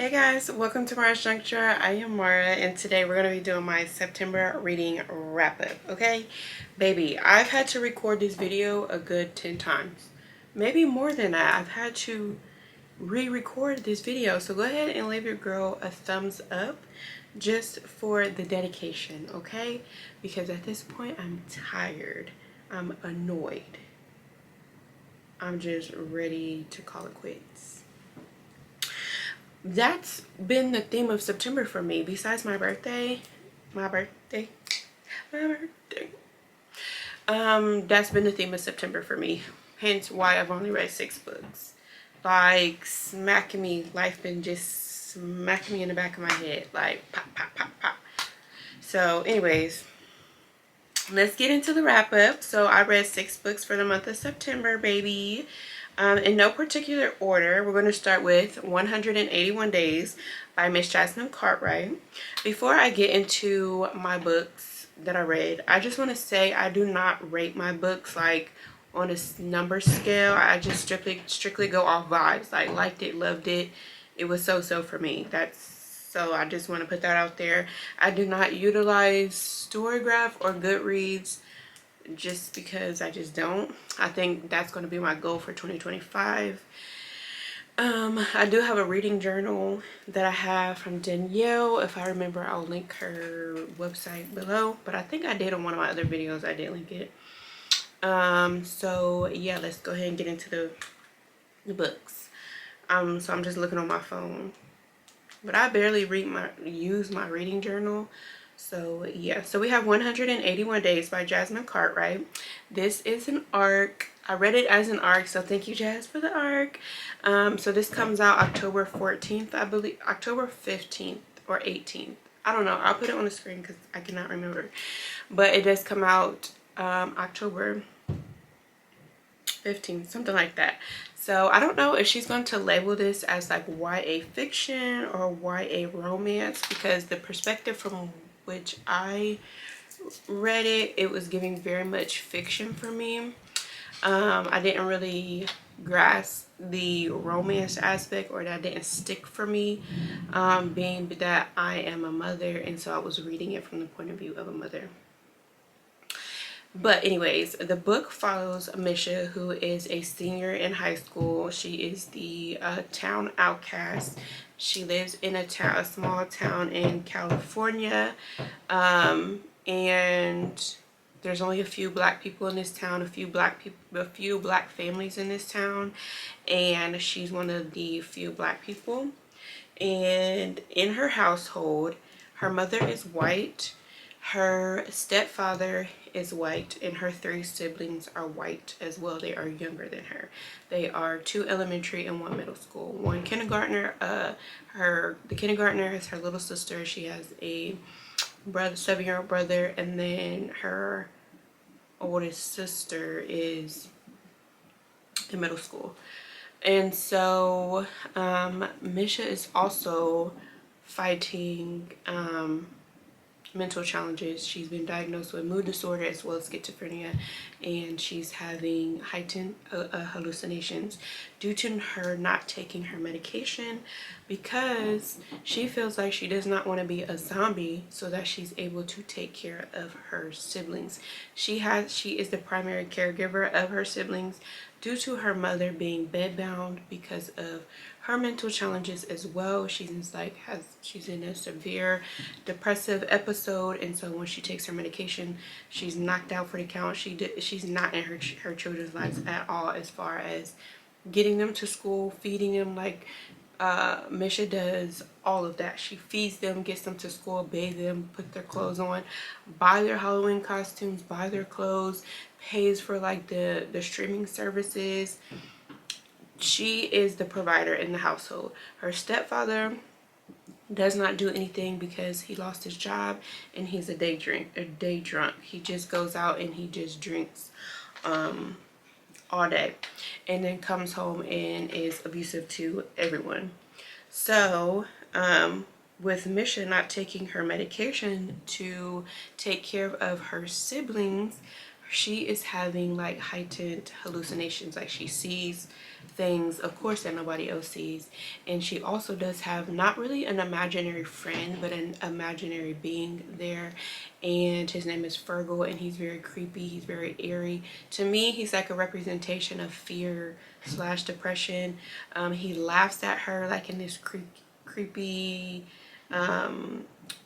Hey guys, welcome to Mara's Juncture. I am Mara, and today we're going to be doing my September reading wrap up. Okay, baby, I've had to record this video a good 10 times, maybe more than that. I've had to re-record this video, so go ahead and leave your girl a thumbs up just for the dedication, okay? Because at this point I'm tired, I'm annoyed, I'm just ready to call it quits. That's been the theme of September for me. Besides my birthday, my birthday. That's been the theme of September for me. Hence why I've only read 6 books. Like smacking me, life been just smacking me in the back of my head, like pop, pop, pop, pop. So, anyways, let's get into the wrap up. So I read 6 books for the month of September, baby. In no particular order, we're going to start with 181 Days by Miss Jasmine Cartwright. Before I get into my books that I read, I just want to say I do not rate my books like on a number scale. I just strictly go off vibes. Like liked it, loved it. It was so for me. So I just want to put that out there. I do not utilize Storygraph or Goodreads just because I just don't. I think that's going to be my goal for 2025. I do have a reading journal that I have from Danielle. If I remember, I'll link her website below, but I think I did on one of my other videos. I did link it. So yeah, let's go ahead and get into the books. So I'm just looking on my phone, but I barely use my reading journal. So yeah, so we have 181 Days by Jasmine Cartwright. This is an arc. I read it as an arc, so thank you, Jazz, for the arc. So this comes out October 14th, I believe, October 15th or 18th. I don't know. I'll put it on the screen because I cannot remember. But it does come out October 15th, something like that. So I don't know if she's going to label this as like YA fiction or YA romance, because the perspective from which I read it, it was giving very much fiction for me. I didn't really grasp the romance aspect, or that didn't stick for me, being that I am a mother, and so I was reading it from the point of view of a mother. But anyways, the book follows Misha, who is a senior in high school. She is the town outcast. She lives in a small town in California, and there's only a few black people in this town, a few black families in this town, and she's one of the few black people. And in her household, her mother is white, her stepfather is white, and her 3 siblings are white as well. They are younger than her. They are 2 elementary and 1 middle school. 1 kindergartner. The kindergartner is her little sister. She has a 7-year-old brother, and then her oldest sister is in middle school. And so Misha is also fighting mental challenges. She's been diagnosed with mood disorder as well as schizophrenia, and she's having heightened hallucinations due to her not taking her medication, because she feels like she does not want to be a zombie, so that she's able to take care of her siblings. She is the primary caregiver of her siblings due to her mother being bedbound because of her mental challenges as well. She's in a severe depressive episode, and so when she takes her medication, she's knocked out for the count. She's not in her children's lives at all, as far as getting them to school, feeding them, like Misha does all of that. She feeds them, gets them to school, bathe them, put their clothes on, buy their Halloween costumes, buy their clothes, pays for like the streaming services. She is the provider in the household. Her stepfather does not do anything because he lost his job, and he's a day drunk. He just goes out and he just drinks all day, and then comes home and is abusive to everyone. So with Misha not taking her medication to take care of her siblings, she is having like heightened hallucinations, like she sees things of course that nobody else sees. And she also does have not really an imaginary friend but an imaginary being there, and his name is Fergal, and he's very creepy, he's very eerie. To me, he's like a representation of fear slash depression. He laughs at her like in this creepy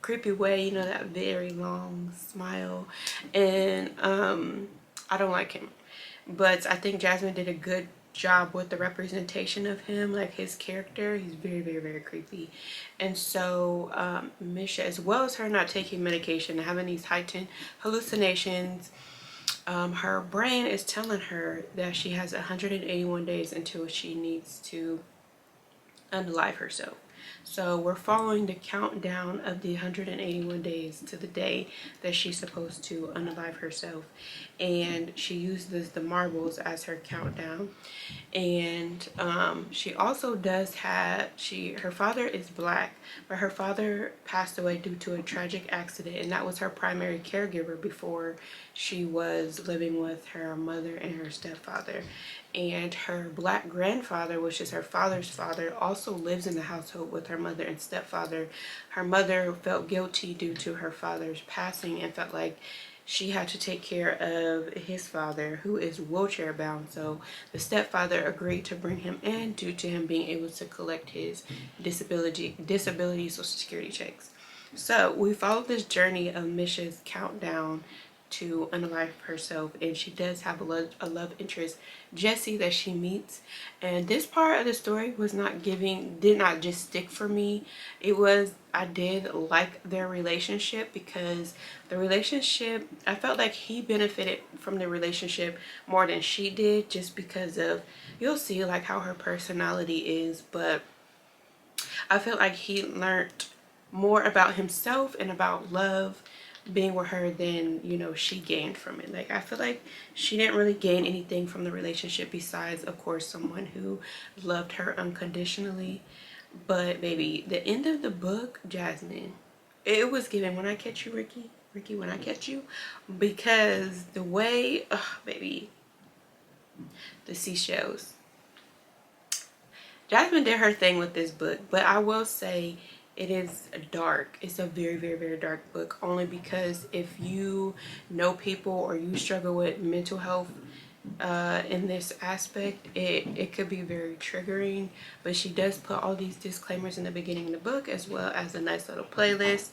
creepy way, you know, that very long smile. And I don't like him, but I think Jasmine did a good job with the representation of him, like his character. He's very, very, very creepy. And so Misha, as well as her not taking medication and having these heightened hallucinations, her brain is telling her that she has 181 days until she needs to unalive herself. So we're following the countdown of the 181 days to the day that she's supposed to unalive herself. And she uses the marbles as her countdown. And she also does have, her father is black, but her father passed away due to a tragic accident, and that was her primary caregiver before she was living with her mother and her stepfather. And her black grandfather, which is her father's father, also lives in the household with her mother and stepfather. Her mother felt guilty due to her father's passing and felt like she had to take care of his father, who is wheelchair bound. So the stepfather agreed to bring him in due to him being able to collect his disability social security checks. So we followed this journey of Misha's countdown to unalive herself, and she does have a love interest, Jesse, that she meets. And this part of the story was did not just stick for me. I did like their relationship, because the relationship, I felt like he benefited from the relationship more than she did, just because of, you'll see like how her personality is, but I felt like he learned more about himself and about love being with her than, you know, she gained from it. Like, I feel like she didn't really gain anything from the relationship besides, of course, someone who loved her unconditionally. But baby, the end of the book, Jasmine, it was given When I Catch You, Ricky, When I Catch You, because the way, baby, the seashells. Jasmine did her thing with this book, but I will say it is dark. It's a very, very, very dark book, only because if you know people or you struggle with mental health in this aspect, it could be very triggering. But she does put all these disclaimers in the beginning of the book, as well as a nice little playlist.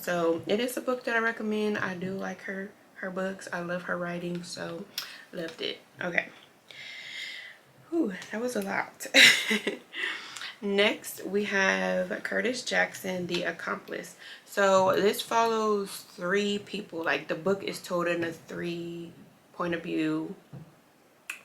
So it is a book that I recommend. I do like her books. I love her writing, so loved it. Okay. Whew, that was a lot. Next, we have Curtis Jackson, The Accomplice. So this follows three people. Like, the book is told in a 3 point of view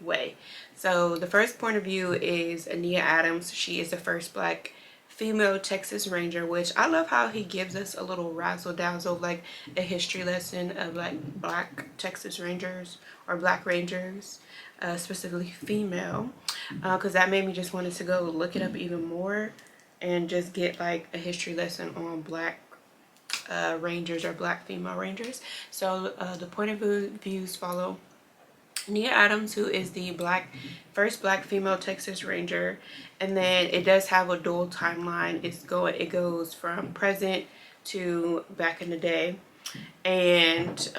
way. So the first point of view is Ania Adams. She is the first black female Texas Ranger, which I love how he gives us a little razzle dazzle, like a history lesson of like black Texas Rangers or black Rangers, specifically female, because that made me just wanted to go look it up even more and just get like a history lesson on black Rangers or black female Rangers. So the point of views follow Nia Adams, who is the first black female Texas Ranger, and then it does have a dual timeline. It goes from present to back in the day, and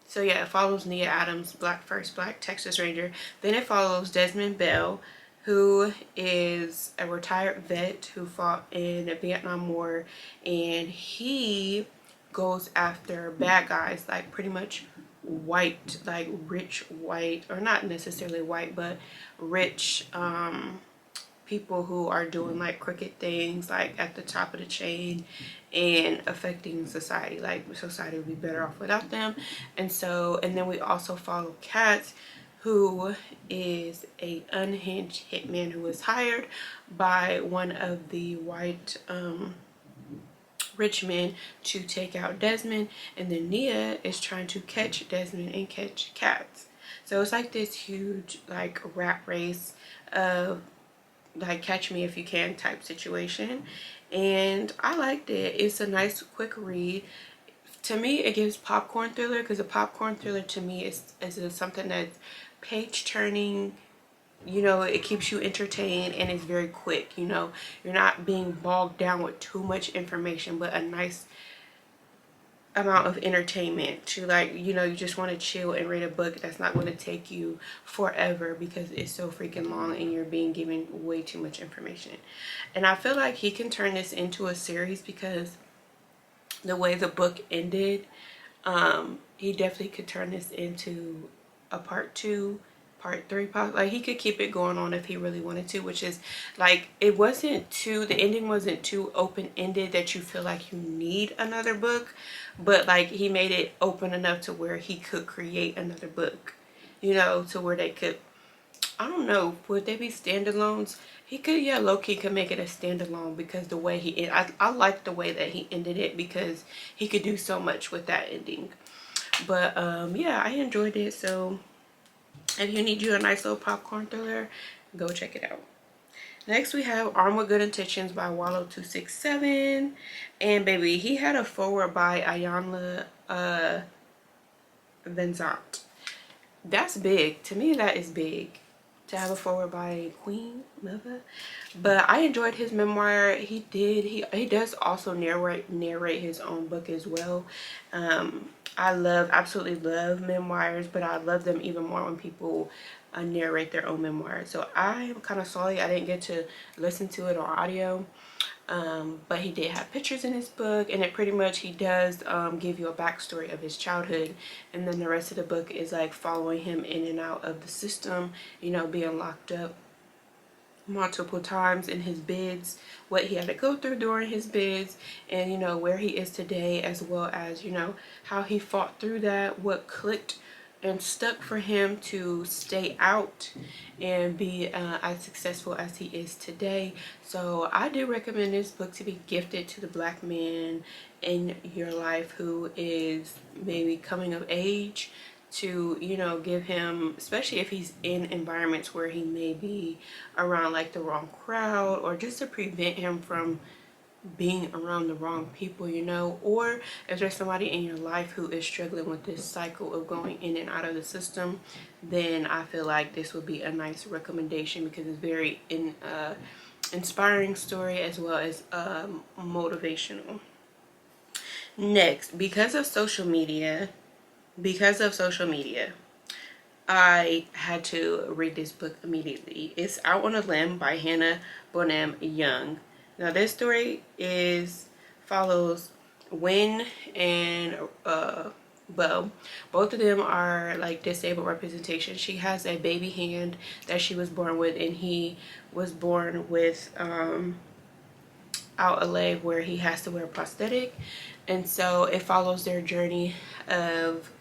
so yeah, it follows Nia Adams, first black Texas Ranger. Then it follows Desmond Bell, who is a retired vet who fought in the Vietnam War, and he goes after bad guys, like pretty much white, like rich white, or not necessarily white, but rich people who are doing like crooked things, like at the top of the chain and affecting society. Like, society would be better off without them. And then we also follow Katz, who is a unhinged hitman who was hired by one of the white rich men to take out Desmond, and then Nia is trying to catch Desmond and catch Katz. So it's like this huge like rat race of like catch me if you can type situation, and I liked it. It's a nice quick read. to me it gives popcorn thriller, because a popcorn thriller to me is something that's page turning. You know, it keeps you entertained and it's very quick. You know, you're not being bogged down with too much information, but a nice amount of entertainment to, like, you know, you just want to chill and read a book that's not going to take you forever because it's so freaking long and you're being given way too much information. And I feel like he can turn this into a series because the way the book ended, he definitely could turn this into a part 2, part 3, like he could keep it going on if he really wanted to, which is like, it wasn't too, the ending wasn't too open-ended that you feel like you need another book, but like he made it open enough to where he could create another book, you know, to where they could, I don't know, would they be standalones? He could, yeah, low-key could make it a standalone because the way he, I like the way that he ended it because he could do so much with that ending. But yeah, I enjoyed it. So if you need you a nice little popcorn thriller, go check it out. Next we have Armed with Good Intentions by Wallow267. And baby, he had a foreword by Iyanla Vanzant. That's big. To me, that is big to have a foreword by Queen Mother. But I enjoyed his memoir. He does also narrate his own book as well. I absolutely love memoirs, but I love them even more when people narrate their own memoirs. So I'm kind of sorry I didn't get to listen to it on audio. But he did have pictures in his book, and it pretty much, he does give you a backstory of his childhood, and then the rest of the book is like following him in and out of the system, you know, being locked up multiple times in his bids, what he had to go through during his bids, and you know where he is today, as well as, you know, how he fought through that, what clicked and stuck for him to stay out and be as successful as he is today. So I do recommend this book to be gifted to the black man in your life who is maybe coming of age, to, you know, give him, especially if he's in environments where he may be around like the wrong crowd, or just to prevent him from being around the wrong people, you know, or if there's somebody in your life who is struggling with this cycle of going in and out of the system, then I feel like this would be a nice recommendation because it's very inspiring story as well as motivational. Next, because of social media, I had to read this book immediately. It's Out on a Limb by Hannah Bonham Young. Now this story follows Wynn and Bo. Both of them are like disabled representation. She has a baby hand that she was born with, and he was born with out a leg where he has to wear a prosthetic. And so it follows their journey of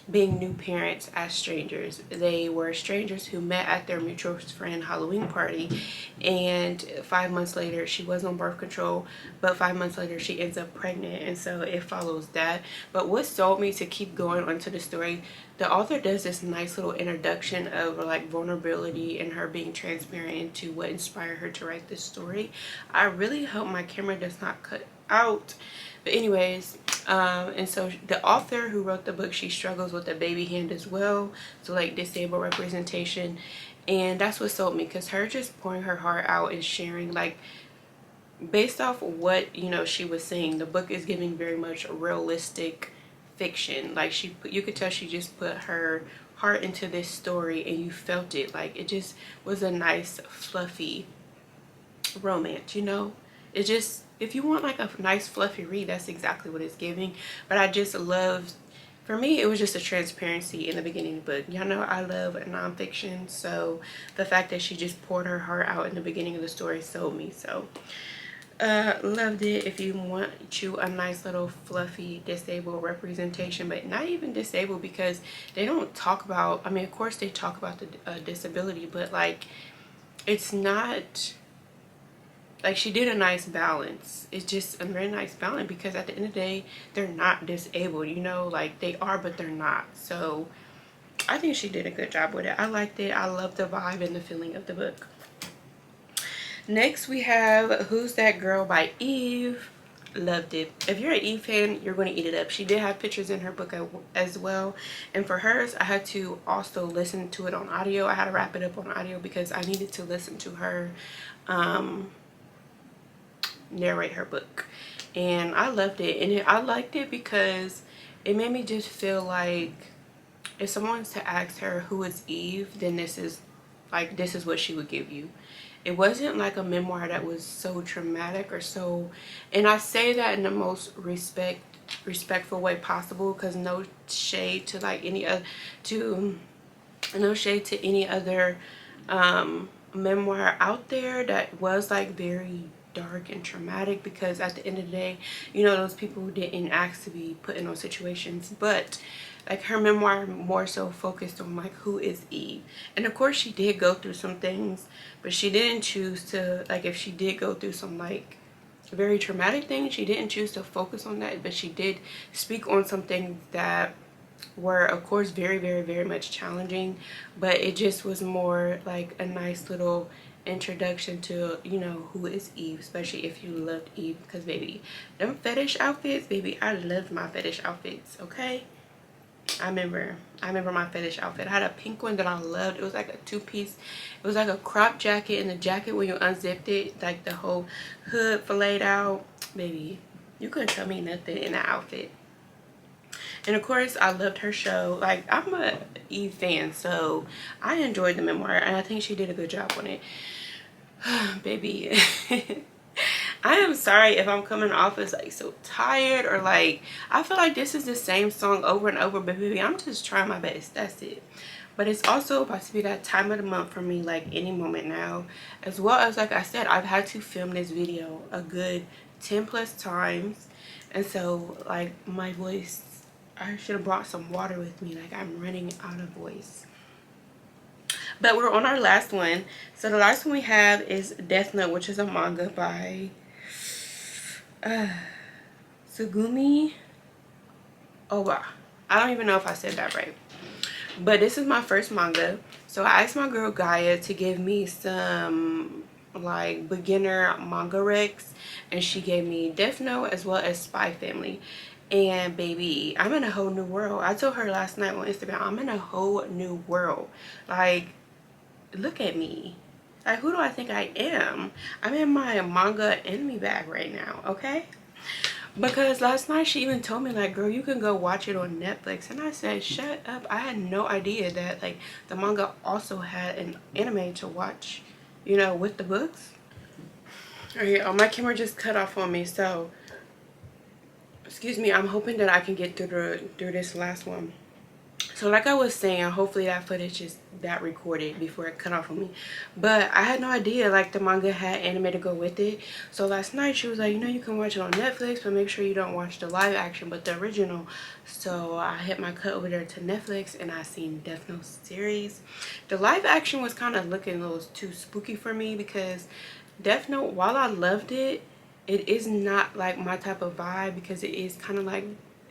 being new parents as strangers. They were strangers who met at their mutual friend Halloween party, and 5 months later she was on birth control, but 5 months later she ends up pregnant, and so it follows that. But what sold me to keep going onto the story, the author does this nice little introduction of like vulnerability and her being transparent into what inspired her to write this story. I really hope my camera does not cut out. But anyways, and so the author who wrote the book, she struggles with a baby hand as well, so like disabled representation. And that's what sold me, because her just pouring her heart out and sharing, like, based off what, you know, she was saying, the book is giving very much realistic fiction. Like, you could tell she just put her heart into this story and you felt it. Like, it just was a nice fluffy romance, you know. It just, if you want like a nice fluffy read, that's exactly what it's giving. But I just loved, for me, it was just a transparency in the beginning of the book. Y'all know I love nonfiction, so the fact that she just poured her heart out in the beginning of the story sold me. So loved it. If you want you a nice little fluffy disabled representation, but not even disabled, because they don't talk about, I mean, of course they talk about the disability, but like, it's not like, she did a nice balance. It's just a very nice balance, because at the end of the day, they're not disabled, you know, like they are, but they're not. So I think she did a good job with it. I liked it. I love the vibe and the feeling of the book. Next we have Who's That Girl by Eve. Loved it. If you're an Eve fan, you're going to eat it up. She did have pictures in her book as well. And for hers, I had to also listen to it on audio. I had to wrap it up on audio because I needed to listen to her narrate her book. And I loved it. And I liked it because it made me just feel like if someone was to ask her who is Eve, then this is what she would give you. It wasn't like a memoir that was so traumatic or so, and I say that in the most respectful way possible, because no shade to like any other, no shade to any other memoir out there that was like very dark and traumatic, because at the end of the day, you know, those people who didn't ask to be put in those situations. But like her memoir more so focused on like who is Eve. And of course she did go through some things, but she didn't choose to, like, if she did go through some like very traumatic things, she didn't choose to focus on that, but she did speak on some things that were of course very much challenging, but it just was more like a nice little introduction to, you know, who is Eve, especially if you loved Eve. Because baby, them fetish outfits, baby, I loved my fetish outfits. Okay, I remember my fetish outfit. I had a pink one that I loved. It was like a two-piece. It was like a crop jacket, and the jacket, when you unzipped it, like the whole hood filleted out. Baby, you couldn't tell me nothing in that outfit. And of course, I loved her show. Like, I'm a Eve fan, so I enjoyed the memoir, and I think she did a good job on it. Baby, I am sorry if I'm coming off as like so tired, or like I feel like this is the same song over and over, but baby, I'm just trying my best. That's it. But it's also about to be that time of the month for me, like any moment now, as well as, like I said, I've had to film this video a good 10 plus times, and so like my voice, I should have brought some water with me. Like, I'm running out of voice. But we're on our last one. So the last one we have is Death Note, which is a manga by Tsugumi Oba. I don't even know if I said that right. But this is my first manga. So I asked my girl Gaia to give me some like beginner manga recs, and she gave me Death Note as well as Spy Family. And baby, I'm in a whole new world. I told her last night on Instagram, I'm in a whole new world. Like, look at me. Like, who do I think I am? I'm in my manga enemy bag right now, okay? Because last night she even told me, like, girl, you can go watch it on Netflix. And I said, shut up. I had no idea that, like, the manga also had an anime to watch, you know, with the books. Alright, oh, my camera just cut off on me, so excuse me. I'm hoping that I can get through this last one. So like I was saying, hopefully that footage is that recorded before it cut off on me. But I had no idea like the manga had anime to go with it. So last night she was like, you know, you can watch it on Netflix, but make sure you don't watch the live action but the original. So I hit my cut over there to Netflix, and I seen Death Note series. The live action was kind of looking a little too spooky for me, because Death Note, while I loved it, it is not like my type of vibe, because it is kind of like,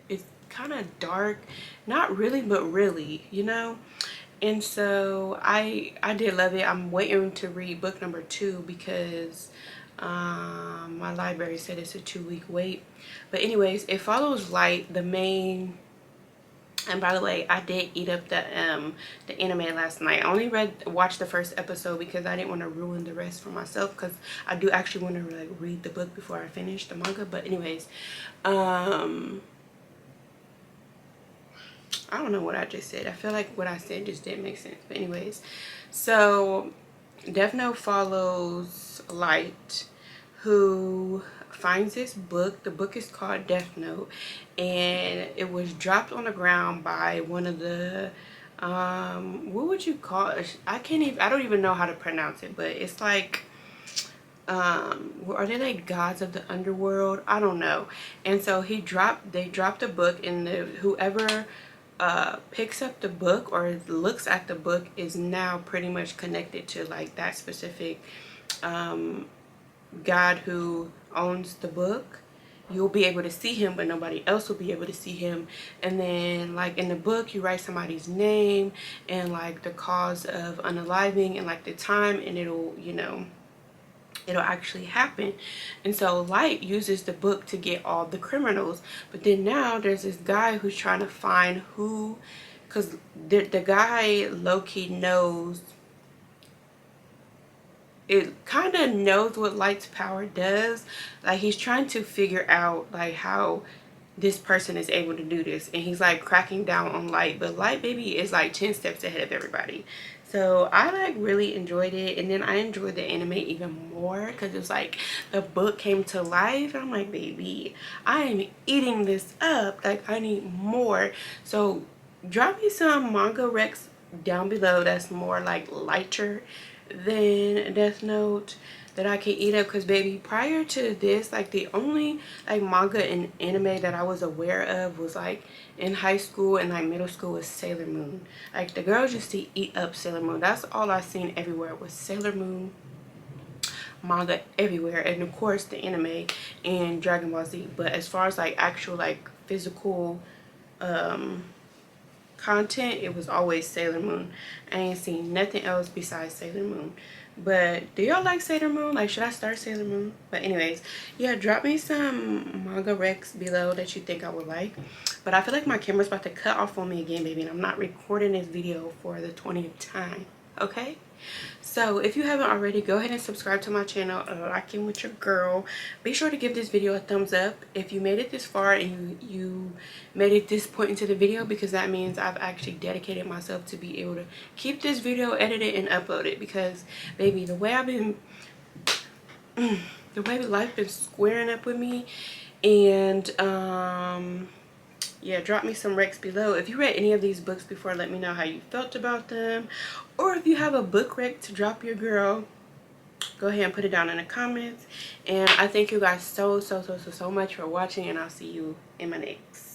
it's kind of dark, not really but really, you know. And so I did love it. I'm waiting to read book number 2 because my library said it's a 2-week wait. But anyways, it follows Light, the main. And by the way, I did eat up the anime last night. I only watched the first episode because I didn't want to ruin the rest for myself, because I do actually want to like read the book before I finish the manga. But anyways, I don't know what I just said. I feel like what I said just didn't make sense. But anyways, so Death Note follows Light, who finds this book. The book is called Death Note, and it was dropped on the ground by one of the what would you call it? I don't even know how to pronounce it, but it's like are they like gods of the underworld? I don't know. And so they dropped a book, and whoever picks up the book or looks at the book is now pretty much connected to like that specific god who owns the book. You'll be able to see him, but nobody else will be able to see him. And then like in the book, you write somebody's name and like the cause of unaliving and like the time, and it'll, you know, it'll actually happen. And so Light uses the book to get all the criminals, but then now there's this guy who's trying to find who, because the guy low-key knows, it kind of knows what Light's power does. Like, he's trying to figure out like how this person is able to do this, and he's like cracking down on Light, but Light baby is like 10 steps ahead of everybody. So I like really enjoyed it, and then I enjoyed the anime even more because it's like the book came to life, and I'm like, baby, I am eating this up, like I need more. So drop me some manga recs down below that's more like lighter than Death Note that I can eat up, because baby, prior to this, like the only like manga and anime that I was aware of was like in high school and like middle school was Sailor Moon. Like the girls used to eat up Sailor Moon. That's all I seen everywhere was Sailor Moon manga everywhere, and of course the anime and Dragon Ball Z. But as far as like actual like physical content, it was always Sailor Moon. I ain't seen nothing else besides Sailor Moon. But do y'all like Sailor Moon? Like, should I start Sailor Moon? But anyways, yeah, drop me some manga recs below that you think I would like. But I feel like my camera's about to cut off on me again, baby, and I'm not recording this video for the 20th time, okay? So if you haven't already, go ahead and subscribe to my channel, Rocking with Your Girl. Be sure to give this video a thumbs up if you made it this far and you made it this point into the video, because that means I've actually dedicated myself to be able to keep this video edited and uploaded. Because baby, the way I've been the way life been squaring up with me, and yeah, drop me some recs below. If you read any of these books before, let me know how you felt about them. Or if you have a book rec to drop your girl, go ahead and put it down in the comments. And I thank you guys so much for watching, and I'll see you in my next